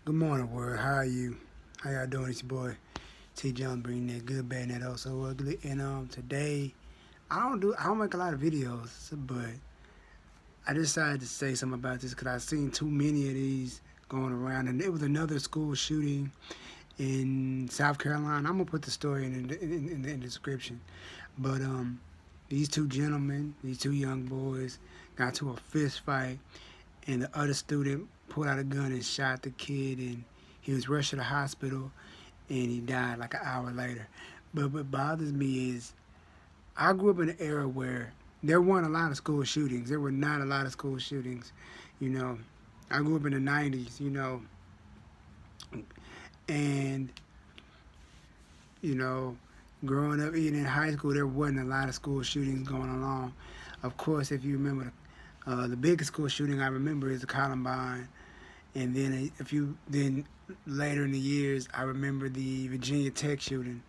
Good morning, world. How are you? How y'all doing? It's your boy T. John, bringing that good, bad, and that also ugly. And today I don't make a lot of videos, but I decided to say something about this because I've seen too many of these going around, and it was another school shooting in South Carolina. I'm gonna put the story in the description, but these two gentlemen, these two young boys, got to a fist fight, and the other student pulled out a gun and shot the kid, and he was rushed to the hospital, and he died like an hour later. But what bothers me is I grew up in an era where there weren't a lot of school shootings. There were not a lot of school shootings. You know, I grew up in the 90s, and, you know, growing up, even in high school, there wasn't a lot of school shootings going along. Of course, if you remember, the biggest school shooting I remember is the Columbine. And then later in the years, I remember the Virginia Tech shooting.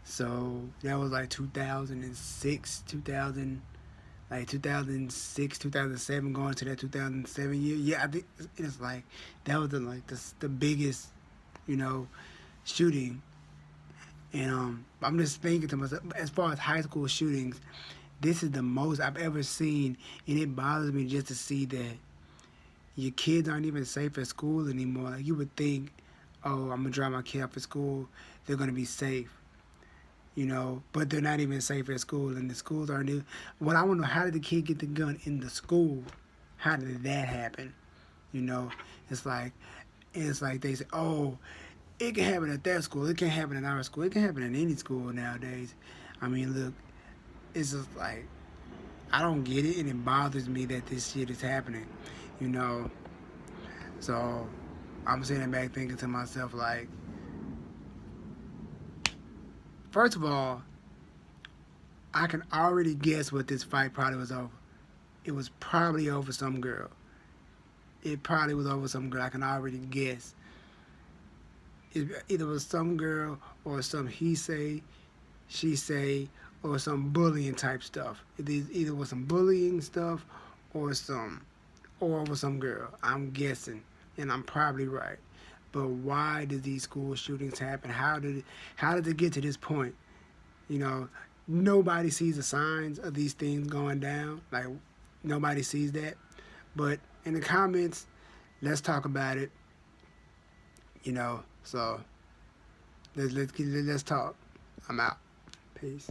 So that was like 2006, 2007, going to that 2007 year. Yeah, I think it's like that was the biggest, shooting. And I'm just thinking to myself, as far as high school shootings, this is the most I've ever seen, and it bothers me just to see that your kids aren't even safe at school anymore. Like, you would think, oh, I'm gonna drop my kid off at school, they're gonna be safe, but they're not even safe at school, and the schools aren't even. What I want to know, how did the kid get the gun in the school? How did that happen? It's like they say, oh, it can happen at that school, it can't happen in our school, it can happen in any school nowadays. I mean, look, it's just like, I don't get it, and it bothers me that this shit is happening, So I'm sitting back thinking to myself, like, first of all, I can already guess what this fight probably was over. It was probably over some girl. It probably was over some girl. I can already guess. It either was some girl or some he say, she say, or some bullying type stuff. It either was some bullying stuff or over some girl. I'm guessing, and I'm probably right. But why did these school shootings happen? How did it get to this point? Nobody sees the signs of these things going down. Like, nobody sees that. But in the comments, let's talk about it. So let's talk. I'm out. Peace.